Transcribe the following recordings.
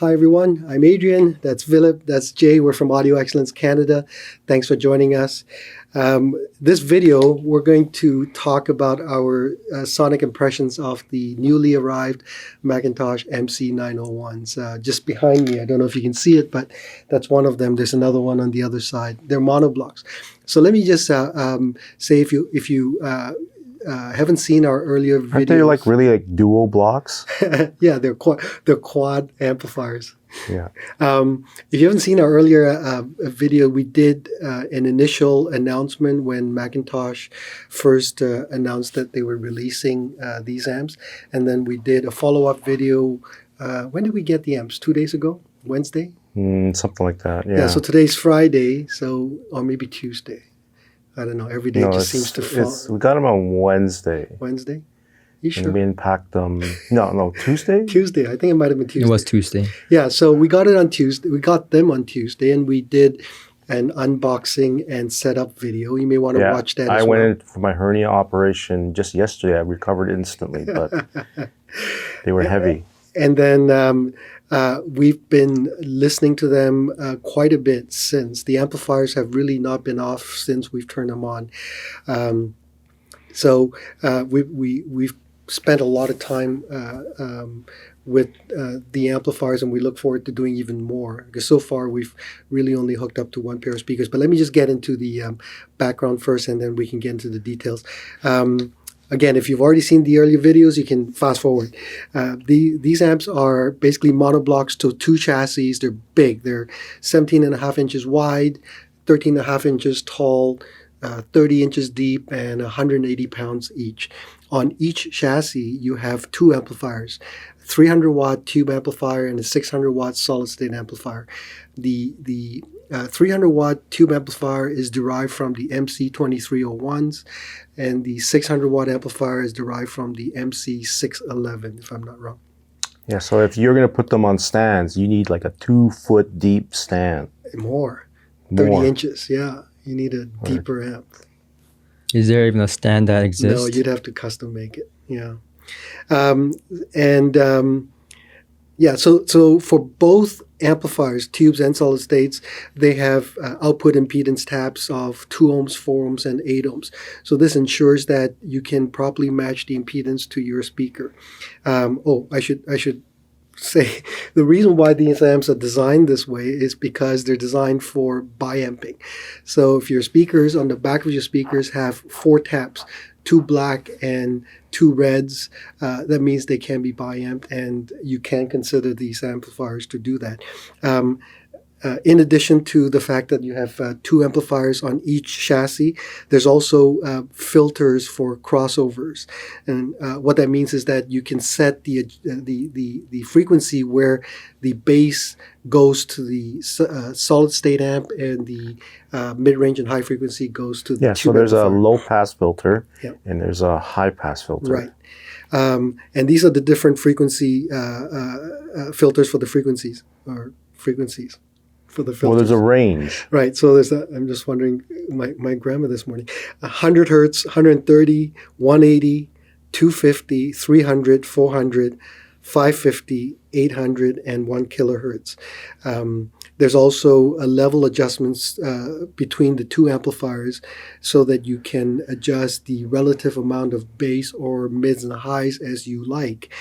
Hi, everyone. I'm Adrian. That's Philip. That's Jay. We're from Audio Excellence Canada. Thanks for joining us. This video, we're going to talk about our sonic impressions of the newly arrived McIntosh MC901s. Just behind me, I don't know if you can see it, but that's one of them. There's another one on the other side. They're monoblocks. So let me just say, if you haven't seen our earlier videos, aren't they like really like dual blocks? Yeah, they're quad amplifiers. Yeah. If you haven't seen our earlier video, we did an initial announcement when McIntosh first announced that they were releasing these amps, and then we did a follow-up video. When did we get the amps? 2 days ago? Wednesday? Something like that. Yeah. So today's Friday, or maybe Tuesday. I don't know. Every day just seems to fall. We got them on Wednesday. Wednesday? You sure? And we unpacked them. No, Tuesday? Tuesday. I think it might have been Tuesday. It was Tuesday. Yeah, so we got it on Tuesday. We got them on Tuesday, and we did an unboxing and setup video. You may want to watch that as well. I went in for my hernia operation just yesterday. I recovered instantly, but they were heavy. And then we've been listening to them quite a bit since. The amplifiers have really not been off since we've turned them on. So we've spent a lot of time with the amplifiers, and we look forward to doing even more, because so far we've really only hooked up to one pair of speakers. But let me just get into the background first, and then we can get into the details. Again, if you've already seen the earlier videos, you can fast forward. These amps are basically monoblocks to two chassis. They're big. They're 17.5 inches wide, 13.5 inches tall, 30 inches deep, and 180 pounds each. On each chassis, you have two amplifiers, 300-watt tube amplifier and a 600-watt solid-state amplifier. The 300-watt tube amplifier is derived from the MC2301s, and the 600-watt amplifier is derived from the MC611, if I'm not wrong. Yeah, so if you're going to put them on stands, you need like a 2-foot deep stand. More. 30 inches, yeah. You need a deeper amp. Is there even a stand that exists? No, you'd have to custom make it, yeah. So for both amplifiers, tubes and solid states, they have output impedance taps of 2 ohms, 4 ohms, and 8 ohms. So this ensures that you can properly match the impedance to your speaker. I should say the reason why these amps are designed this way is because they're designed for biamping. So if your speakers, on the back of your speakers, have 4 taps, 2 black and 2 reds, that means they can be biamped, and you can consider these amplifiers to do that. In addition to the fact that you have 2 amplifiers on each chassis, there's also filters for crossovers. And what that means is that you can set the frequency where the bass goes to the solid state amp, and the mid-range and high frequency goes to the tube so there's amplifier. a low-pass filter, and there's a high-pass filter. Right. And these are the different frequency filters for the frequencies, for the filters. Well, there's a range. Right. So there's that. I'm just wondering, my grammar this morning. 100 hertz, 130, 180, 250, 300, 400, 550, 800, and 1 kilohertz. There's also a level adjustments between the 2 amplifiers, so that you can adjust the relative amount of bass or mids and highs as you like.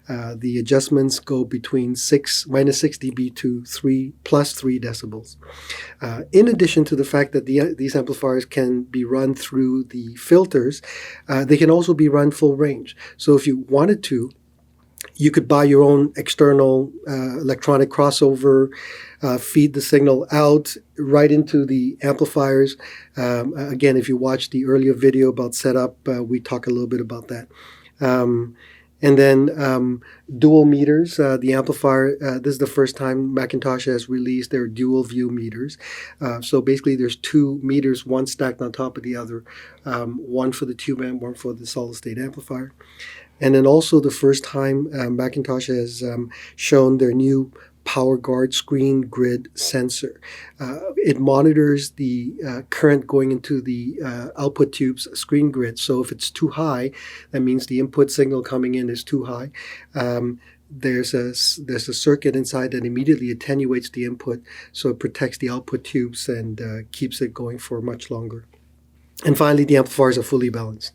The adjustments go between -6 dB to +3 decibels. In addition to the fact that these amplifiers can be run through the filters, they can also be run full range. So if you wanted to, you could buy your own external electronic crossover, feed the signal out right into the amplifiers. Again, if you watch the earlier video about setup, we talk a little bit about that. And then dual meters, the amplifier, this is the first time McIntosh has released their dual view meters. So basically there's 2 meters, one stacked on top of the other, one for the tube amp, one for the solid state amplifier. And then also the first time McIntosh has shown their new PowerGuard screen grid sensor. It monitors the current going into the output tube's screen grid. So if it's too high, that means the input signal coming in is too high. there's a circuit inside that immediately attenuates the input, so it protects the output tubes and keeps it going for much longer. And finally, the amplifiers are fully balanced.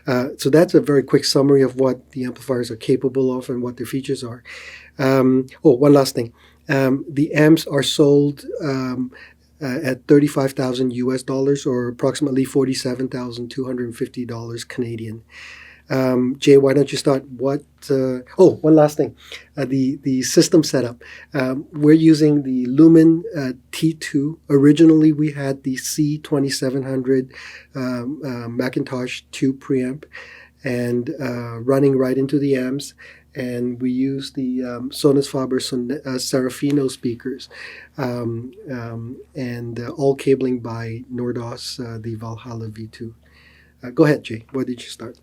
So that's a very quick summary of what the amplifiers are capable of and what their features are. One last thing. The amps are sold at $35,000 US dollars, or approximately $47,250 Canadian. Jay, why don't you start? One last thing. The system setup. We're using the Lumin T2. Originally, we had the C2700 McIntosh 2 preamp and running right into the amps. And we use the Sonus Faber Serafino speakers and all cabling by Nordost, the Valhalla V2. Go ahead, Jay. Where did you start?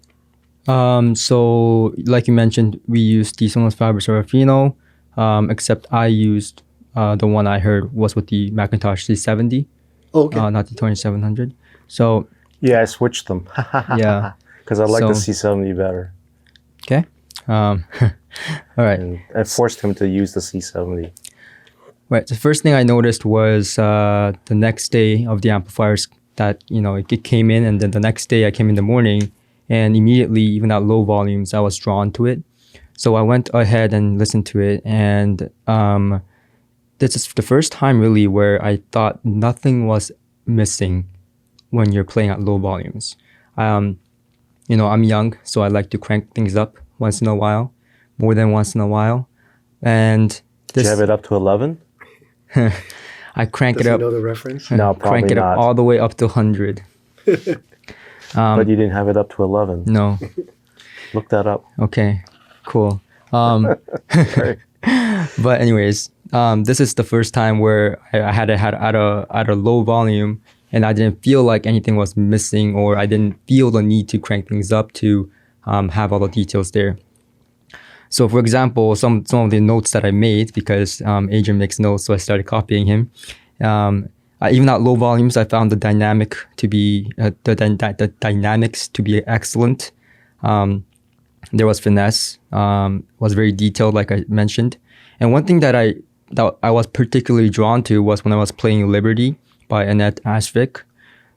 So like you mentioned, we used the Sonus Faber Serafino, except I used the one I heard was with the McIntosh C70, not the 2700. So yeah, I switched them. Yeah, because I like the C70 better. Okay. All right. And I forced him to use the C70. Right. The first thing I noticed was the next day of the amplifiers that it came in, and then the next day I came in the morning. And immediately, even at low volumes, I was drawn to it. So I went ahead and listened to it. And this is the first time really where I thought nothing was missing when you're playing at low volumes. I'm young, so I like to crank things up once in a while, more than once in a while. And did you have it up to 11? I crank Does it up. Does he know the reference? No, probably crank it not. up all the way up to 100. But you didn't have it up to 11. No. Look that up. Okay, cool. But anyways, this is the first time where I had it at a low volume, and I didn't feel like anything was missing, or I didn't feel the need to crank things up to have all the details there. So, for example, some of the notes that I made, because Adrian makes notes, so I started copying him. Even at low volumes, I found the dynamic to be the dynamics to be excellent. There was finesse, was very detailed, like I mentioned. And one thing that I was particularly drawn to was when I was playing Liberty by Annette Ashvik.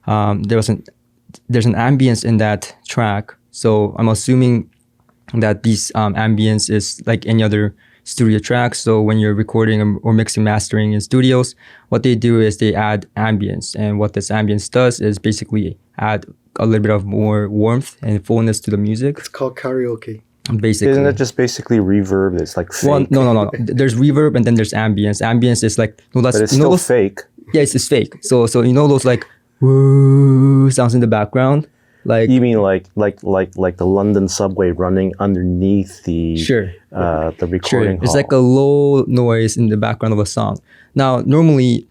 There's an ambience in that track, so I'm assuming that these ambience is like any other studio tracks. So when you're recording or mixing, mastering in studios, what they do is they add ambience, and what this ambience does is basically add a little bit of more warmth and fullness to the music. It's called karaoke. Basically, isn't it just basically reverb? It's like fake. Well, no. There's reverb and then there's ambience. Ambience is like but it's still fake. Yeah, it's fake. So those like woo sounds in the background. Like, you mean like the London subway running underneath the the recording hall. It's like a low noise in the background of a song. Now, normally,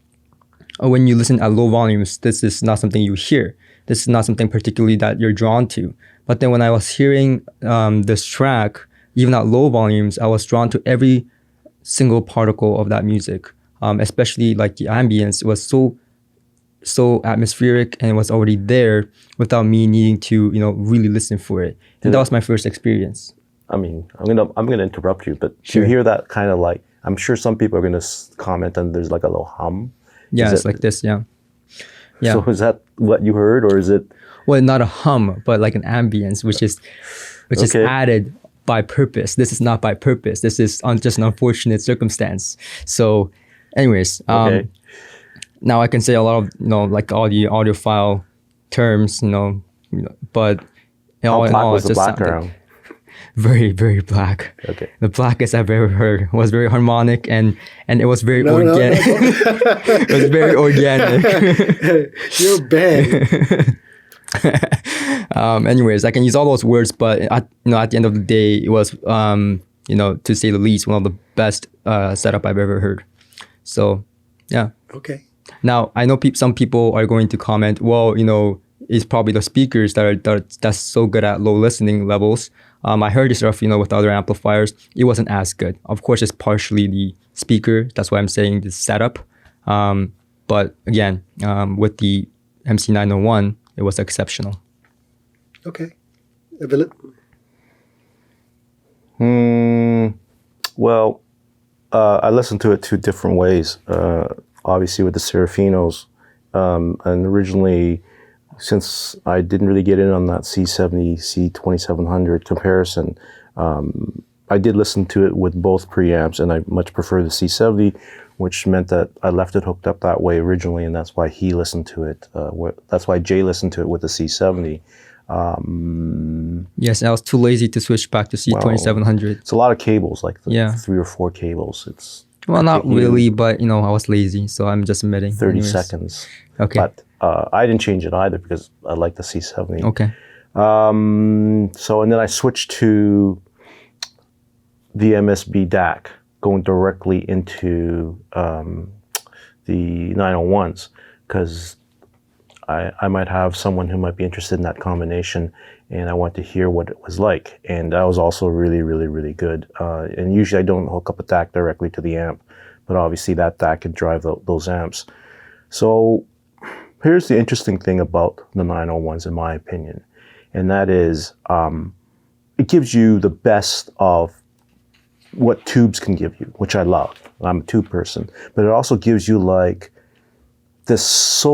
when you listen at low volumes, this is not something you hear. This is not something particularly that you're drawn to. But then when I was hearing this track, even at low volumes, I was drawn to every single particle of that music. Especially like the ambience was so atmospheric, and it was already there without me needing to really listen for it. And that was my first experience. I mean, I'm gonna interrupt you, but you hear that kind of like, I'm sure some people are gonna comment and there's like a little hum. Yeah, it's like this. Yeah. So is that what you heard, or is it? Well, not a hum, but like an ambience, which is added by purpose. This is not by purpose. This is just an unfortunate circumstance. So, anyways, now I can say a lot of like all the audiophile terms, but how black was it the just background? Very, very black. Okay. The blackest I've ever heard was very harmonic, and it was very organic. It was very organic. You're bad. Anyways, I can use all those words, but at the end of the day, it was to say the least, one of the best setup I've ever heard. So, yeah. Okay. Now, I know some people are going to comment, well, it's probably the speakers that's so good at low listening levels. I heard this stuff, with other amplifiers. It wasn't as good. Of course, it's partially the speaker. That's why I'm saying the setup. But again, with the MC901, it was exceptional. Okay. Philip? Well, I listened to it two different ways. Obviously with the Serafinos, and originally, since I didn't really get in on that C70, C2700 comparison, I did listen to it with both preamps, and I much prefer the C70, which meant that I left it hooked up that way originally, and that's why he listened to it. That's why Jay listened to it with the C70. Yes, I was too lazy to switch back to C2700. It's a lot of cables, like 3 or 4 cables. It's not really, but I was lazy, so I'm just admitting. 30 seconds. Okay. But I didn't change it either because I like the C70. Okay. So, and then I switched to the MSB DAC, going directly into the 901s, because I might have someone who might be interested in that combination, and I want to hear what it was like. And that was also really, really, really good. And usually I don't hook up a DAC directly to the amp, but obviously that DAC can drive those amps. So here's the interesting thing about the 901s, in my opinion, and that is it gives you the best of what tubes can give you, which I love. I'm a tube person, but it also gives you like this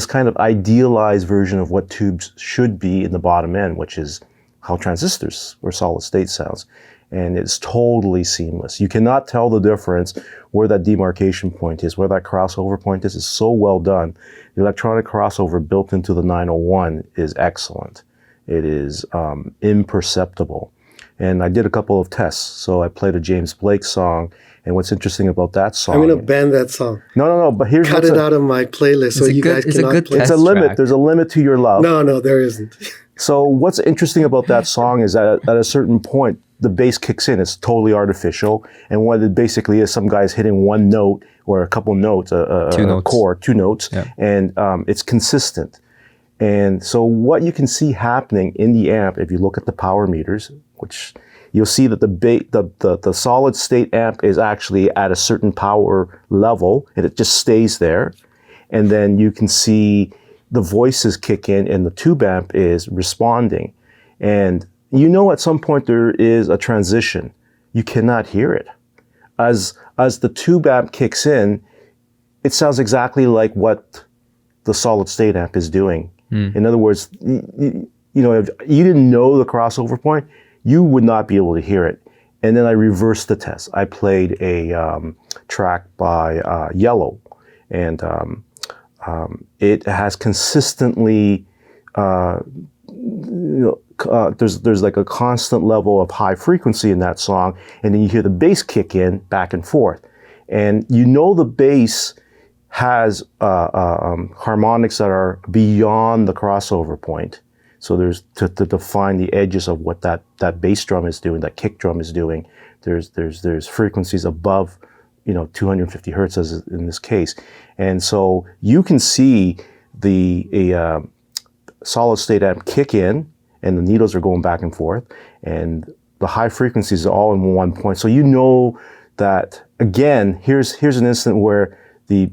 kind of idealized version of what tubes should be in the bottom end, which is how transistors or solid state sounds. And it's totally seamless. You cannot tell the difference where that demarcation point is, where that crossover point is. It's so well done. The electronic crossover built into the 901 is excellent. It is imperceptible. And I did a couple of tests. So I played a James Blake song. And what's interesting about that song... I'm going to ban that song. No. But here's Cut it out of my playlist so you guys cannot play it. It's a limit. There's a limit to your love. No, there isn't. So what's interesting about that song is that at a certain point, the bass kicks in. It's totally artificial. And what it basically is, some guy's hitting one note or a couple notes, a chord, 2 notes, and it's consistent. And so what you can see happening in the amp, if you look at the power meters, which you'll see that the solid state amp is actually at a certain power level, and it just stays there. And then you can see the voices kick in, and the tube amp is responding. And at some point there is a transition. You cannot hear it. As the tube amp kicks in, it sounds exactly like what the solid state amp is doing. In other words, if you didn't know the crossover point, you would not be able to hear it. And then I reversed the test. I played a track by Yellow, and it has consistently, there's like a constant level of high frequency in that song, and then you hear the bass kick in back and forth. And the bass has harmonics that are beyond the crossover point. So there's to define the edges of what that bass drum is doing, that kick drum is doing. There's frequencies above, 250 hertz as in this case, and so you can see a solid state amp kick in, and the needles are going back and forth, and the high frequencies are all in one point. So that again, here's an instant where the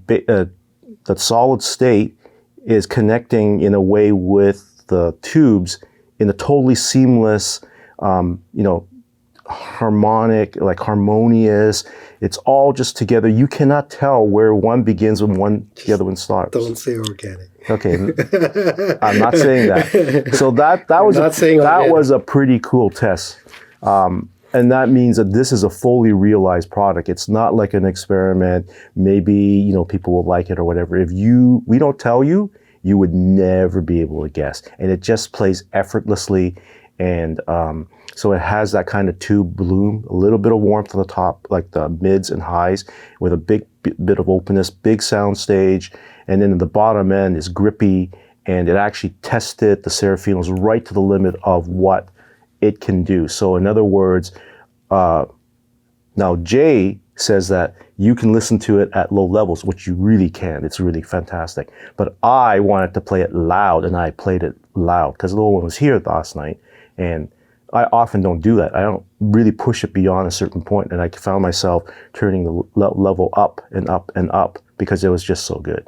solid state is connecting in a way with the tubes in a totally seamless, harmonic, like harmonious. It's all just together. You cannot tell where one begins and the other one starts. Don't say organic. Okay, I'm not saying that. So that was a pretty cool test. And that means that this is a fully realized product. It's not like an experiment. Maybe, people will like it or whatever. If we don't tell you, you would never be able to guess. And it just plays effortlessly. And so it has that kind of tube bloom, a little bit of warmth on the top, like the mids and highs, with a big bit of openness, big sound stage. And then the bottom end is grippy. And it actually tested the Serafinos right to the limit of what it can do. So in other words, now Jay says that you can listen to it at low levels, which you really can. It's really fantastic. But I wanted to play it loud, and I played it loud because no one was here last night. And I often don't do that. I don't really push it beyond a certain point, and I found myself turning the level up and up and up because it was just so good.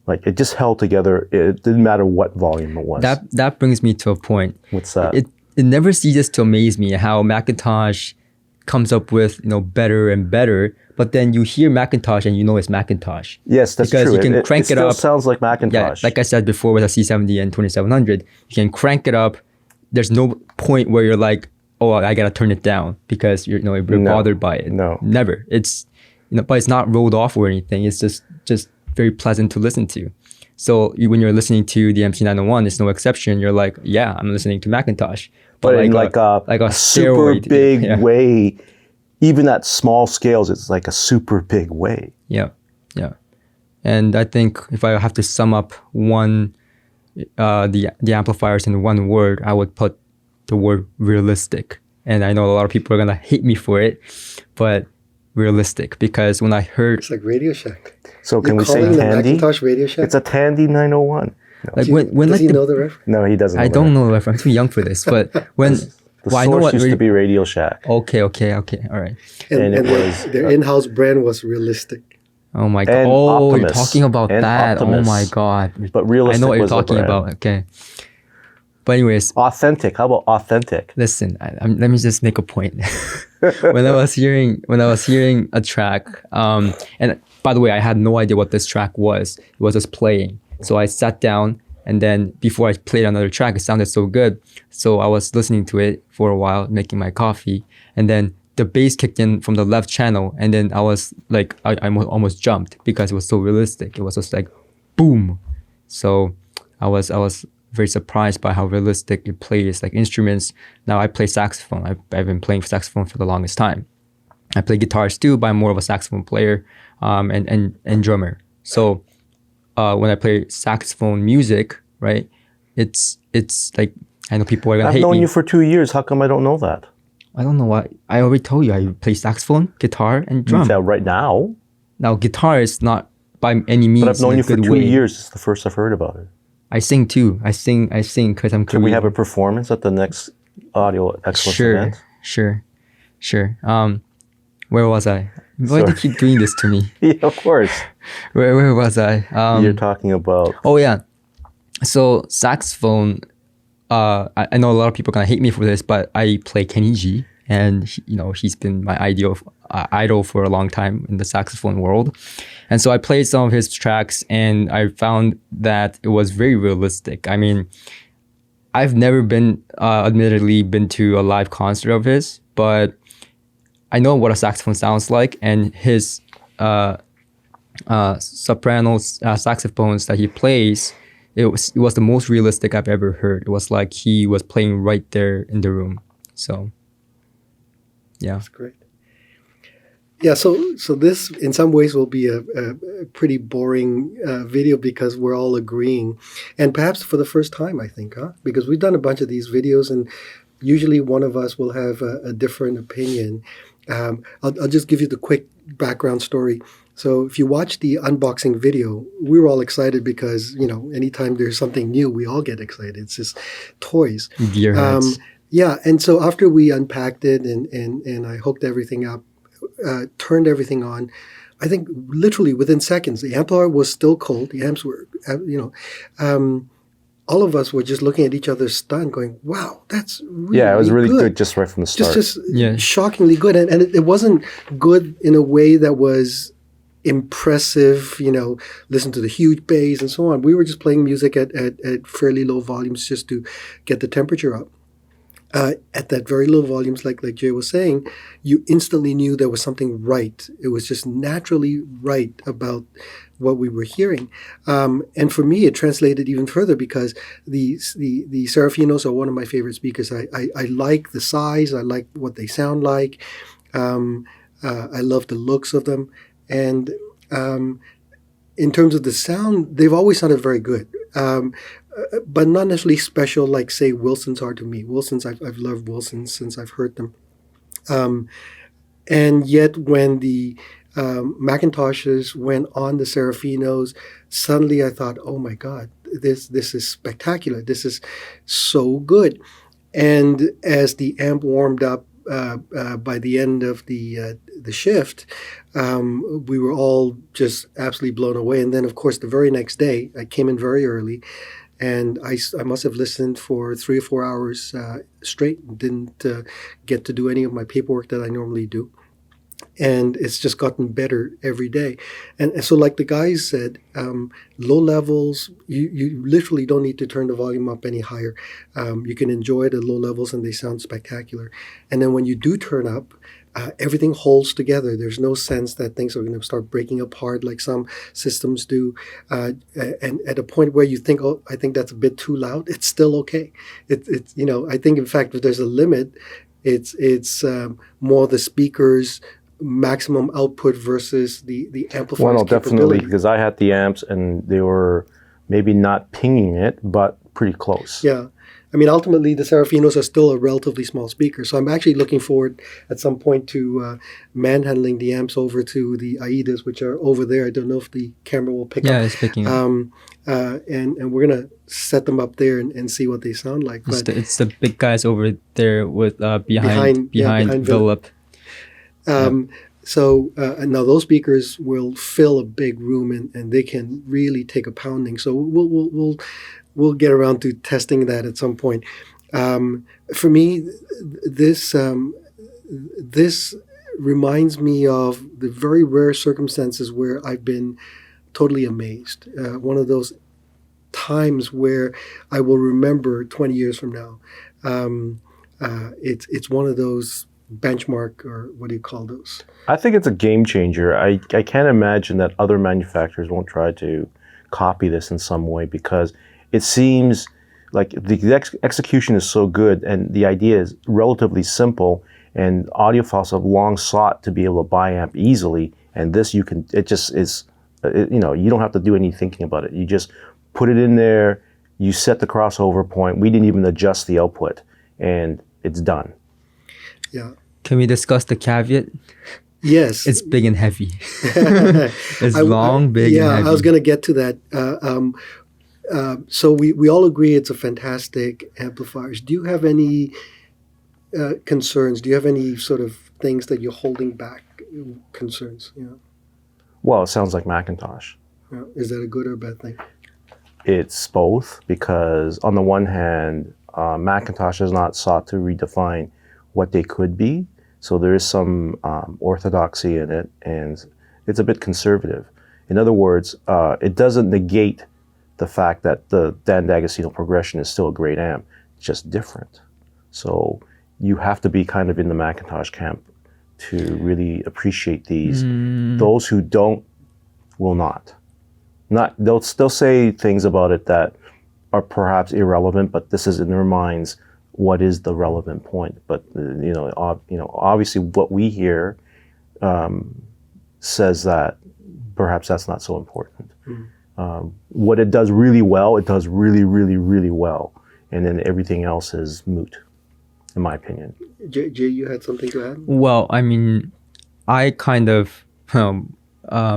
Like, it just held together. It didn't matter what volume it was. That brings me to a point. What's that? It never ceases to amaze me how McIntosh comes up with better and better. But then you hear McIntosh and you know it's McIntosh. Yes, that's because true. You can crank it still up. Sounds like McIntosh. Yeah, like I said before with a C70 and 2700, you can crank it up. There's no point where you're like, oh, I gotta turn it down because you're bothered by it. No, never. It's but it's not rolled off or anything. It's just very pleasant to listen to. So when you're listening to the MC901, it's no exception. You're like, yeah, I'm listening to McIntosh. But in like a super big way, even at small scales, it's like a super big way. Yeah. And I think if I have to sum up the amplifiers in one word, I would put the word realistic. And I know a lot of people are gonna hate me for it, but realistic, because when I heard, it's like Radio Shack. So can we say Tandy? McIntosh Radio Shack? It's a Tandy 901. No. Like does he know the reference? No, he doesn't. I don't know the reference. I'm too young for this. But when I know what used to be Radio Shack. Okay, all right. And their in-house brand was Realistic. Oh my god! Oh, you're talking about that. Optimus. Oh my god! But Realistic, I know what you're was talking about. Okay. But anyways, Authentic. How about Authentic? Listen, let me just make a point. when I was hearing a track, and by the way, I had no idea what this track was. It was just playing. So I sat down, and then before I played another track, it sounded so good. So I was listening to it for a while, making my coffee, and then the bass kicked in from the left channel, and then I was like, I almost jumped because it was so realistic. It was just like, boom. So I was very surprised by how realistic it plays, like instruments. Now I play saxophone. I've been playing saxophone for the longest time. I play guitars too, but I'm more of a saxophone player and drummer. So when I play saxophone music, right, it's like, I know people are gonna hate me. I've known you for 2 years. How come I don't know that? I don't know why. I already told you I play saxophone, guitar, and drum. Right now? Now guitar is not by any means. But I've known you for 2 way. years. It's the first I've heard about it. I sing too. I sing because I'm. Can we have a performance at the next Audio Excellence event? Sure. Where was I? Why do you keep doing this to me? Yeah, of course. Where was I? You're talking about. Oh yeah. So saxophone. I know a lot of people are gonna hate me for this, but I play Kenny G, and he's been my idol for a long time in the saxophone world. And so I played some of his tracks, and I found that it was very realistic. I mean, I've never admittedly been to a live concert of his, but I know what a saxophone sounds like, and his soprano saxophones that he plays, it was the most realistic I've ever heard. It was like he was playing right there in the room. So, yeah. That's great. Yeah, so this in some ways will be a pretty boring video because we're all agreeing, and perhaps for the first time, I think, because we've done a bunch of these videos, and usually one of us will have a different opinion. I'll just give you the quick background story. So if you watch the unboxing video, we were all excited because anytime there's something new, we all get excited. It's just toys. Gearheads. Yeah, and so after we unpacked it and I hooked everything up. Turned everything on. I think literally within seconds, the amplifier was still cold. The amps were, all of us were just looking at each other stunned, going, "Wow, that's really it was really good just right from the start. Just shockingly good, and it wasn't good in a way that was impressive. Listen to the huge bass and so on. We were just playing music at fairly low volumes just to get the temperature up. At that very low volumes, like Jay was saying, you instantly knew there was something right. It was just naturally right about what we were hearing. And for me, it translated even further because the Serafinos are one of my favorite speakers. I like the size. I like what they sound like. I love the looks of them. And in terms of the sound, they've always sounded very good. But not necessarily special like, say, Wilsons are to me. Wilsons, I've loved Wilsons since I've heard them. And yet when the McIntoshes went on the Serafinos, suddenly I thought, oh my God, this is spectacular. This is so good. And as the amp warmed up by the end of the shift, we were all just absolutely blown away. And then, of course, the very next day, I came in very early, and I must have listened for 3 or 4 hours straight. Didn't get to do any of my paperwork that I normally do. And it's just gotten better every day. And so like the guys said, low levels, you literally don't need to turn the volume up any higher. You can enjoy it at low levels and they sound spectacular. And then when you do turn up, everything holds together. There's no sense that things are going to start breaking apart like some systems do. And at a point where you think, oh, I think that's a bit too loud, it's still okay. It's I think in fact if there's a limit, it's more the speakers maximum output versus the amplifier's Well, no, capability. definitely, because I had the amps and they were maybe not pinging it, but pretty close. Yeah. I mean, ultimately, the Serafinos are still a relatively small speaker. So I'm actually looking forward at some point to manhandling the amps over to the AIDAs, which are over there. I don't know if the camera will pick up. Yeah, it's picking up. And we're going to set them up there and see what they sound like. It's the big guys over there with behind Philip. So now those speakers will fill a big room and they can really take a pounding. So we'll get around to testing that at some point. For me, this reminds me of the very rare circumstances where I've been totally amazed. One of those times where I will remember 20 years from now. It's one of those benchmark, or what do you call those? I think it's a game changer. I can't imagine that other manufacturers won't try to copy this in some way, because it seems like the execution is so good and the idea is relatively simple, and audiophiles have long sought to be able to buy amp easily, and this you don't have to do any thinking about it. You just put it in there, you set the crossover point. We didn't even adjust the output and it's done. Yeah. Can we discuss the caveat? Yes. It's big and heavy. It's long, big, and heavy. Yeah, I was going to get to that. So we all agree it's a fantastic amplifier. Do you have any concerns? Do you have any sort of things that you're holding back, concerns? Yeah. Well, it sounds like McIntosh. Yeah. Is that a good or a bad thing? It's both, because on the one hand, McIntosh has not sought to redefine what they could be. So there is some orthodoxy in it, and it's a bit conservative. In other words, it doesn't negate the fact that the Dan D'Agostino progression is still a great amp. It's just different. So you have to be kind of in the McIntosh camp to really appreciate these. Those who don't will not. They'll say things about it that are perhaps irrelevant, but this is in their minds what is the relevant point. But obviously what we hear says that perhaps that's not so important. What it does really well, it does really, really, really well, and then everything else is moot, in my opinion. Jay, you had something to add? Well, I mean, I kind of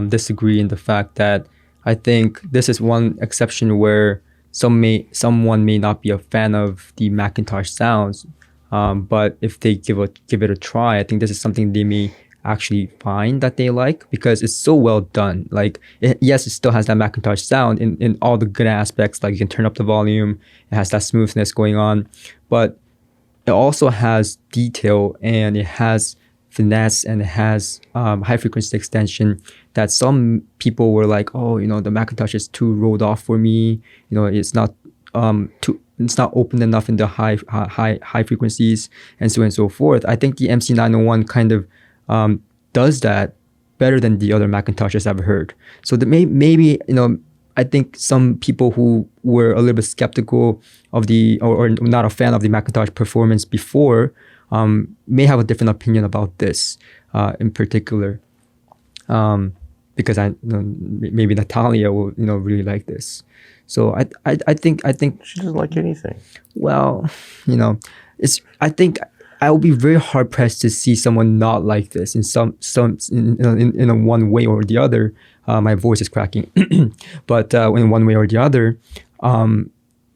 disagree in the fact that I think this is one exception where someone may not be a fan of the McIntosh sounds, but if they give it a try, I think this is something they may actually find that they like, because it's so well done. Like, yes, it still has that McIntosh sound in all the good aspects, like you can turn up the volume, it has that smoothness going on, but it also has detail and it has finesse and it has high frequency extension that some people were like, oh, the McIntosh is too rolled off for me. It's not it's not open enough in the high frequencies and so on and so forth. I think the MC901 kind of does that better than the other McIntoshes I've heard. So that maybe I think some people who were a little bit skeptical of or not a fan of the McIntosh performance before may have a different opinion about this in particular, because maybe Natalia will really like this. So I think she doesn't like anything. Well, I think I will be very hard pressed to see someone not like this in in a one way or the other. My voice is cracking, but in one way or the other,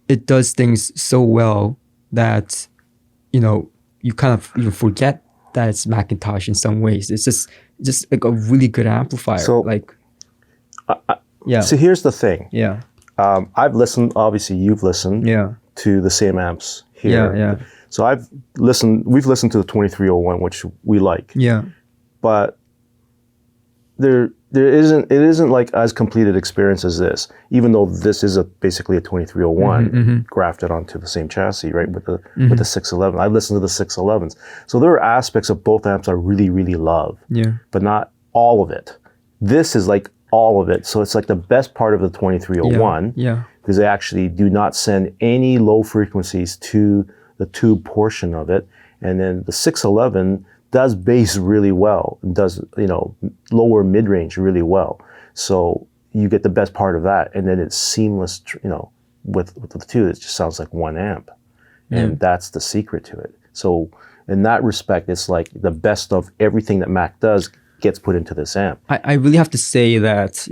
it does things so well that you kind of forget that it's McIntosh in some ways. It's just like a really good amplifier. So yeah. So here's the thing. Yeah. I've listened. Obviously, you've listened Yeah. to the same amps here. Yeah. So we've listened to the 2301, which we like, Yeah. but it isn't like as complete an experience as this, even though this is basically a 2301 grafted onto the same chassis, right? With the 611. I listened to the 611s. So there are aspects of both amps I really, really love, but not all of it. This is like all of it. So it's like the best part of the 2301 because they actually do not send any low frequencies to the tube portion of it. And then the 611 does bass really well and does, lower mid-range really well. So you get the best part of that. And then it's seamless, with the two, it just sounds like one amp. And that's the secret to it. So in that respect, it's like the best of everything that Mac does gets put into this amp. I really have to say that,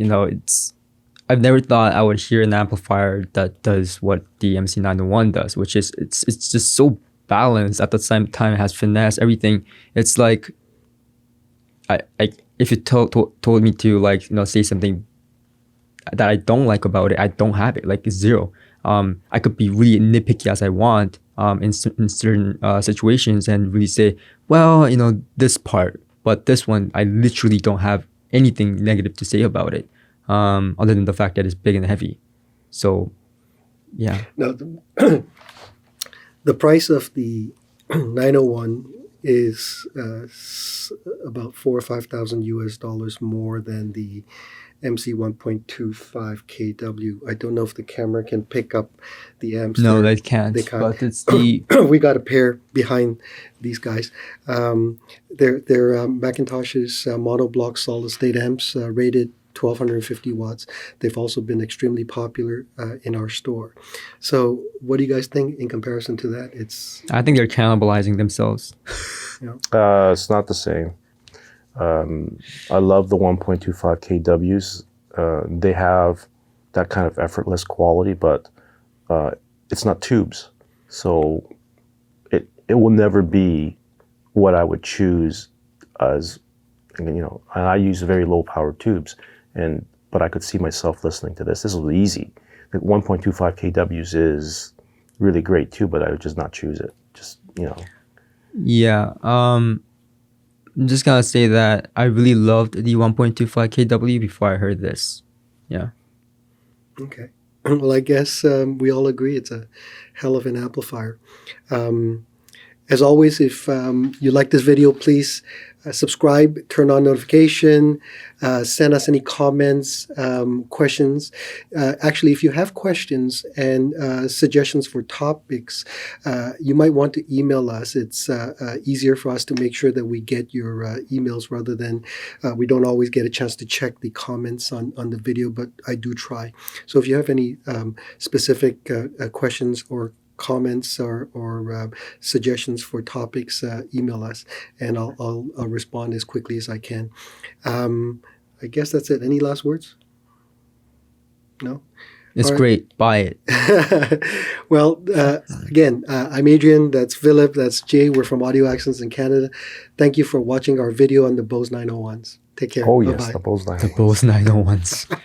I've never thought I would hear an amplifier that does what the MC901 does, which is it's just so balanced at the same time. It has finesse, everything. It's like, if you told me to say something that I don't like about it, I don't have it. Like, it's zero. I could be really nitpicky as I want in certain situations and really say, well, this part, but this one I literally don't have anything negative to say about it. Other than the fact that it's big and heavy. So, yeah. Now, the price of the 901 is about $4,000 or $5,000 more than the MC 1.25 kW. I don't know if the camera can pick up the amps. No, they can't. But it's the... We got a pair behind these guys. They're McIntosh's monoblock solid-state amps, rated 1,250 watts. They've also been extremely popular in our store. So what do you guys think in comparison to that? I think they're cannibalizing themselves. It's not the same. I love the 1.25 kWs. They have that kind of effortless quality, but it's not tubes. So it will never be what I would choose as, and I use very low power tubes. But I could see myself listening to this. This was easy. The 1.25 kWs is really great too, but I would just not choose it. Yeah. I'm just gonna say that I really loved the 1.25 kW before I heard this. Yeah. Okay. Well, I guess we all agree it's a hell of an amplifier. As always, if you like this video, please subscribe, turn on notification, send us any comments, questions. Actually, if you have questions and suggestions for topics, you might want to email us. It's easier for us to make sure that we get your emails rather than we don't always get a chance to check the comments on the video, but I do try. So if you have any specific questions or comments or suggestions for topics, email us, and I'll respond as quickly as I can. I guess that's it. Any last words? No? It's great. Buy it. Well, again, I'm Adrian. That's Philip. That's Jay. We're from Audio Accents in Canada. Thank you for watching our video on the Bose 901s. Take care. Oh, Bye-bye. yes, the Bose 901s. The Bose 901s.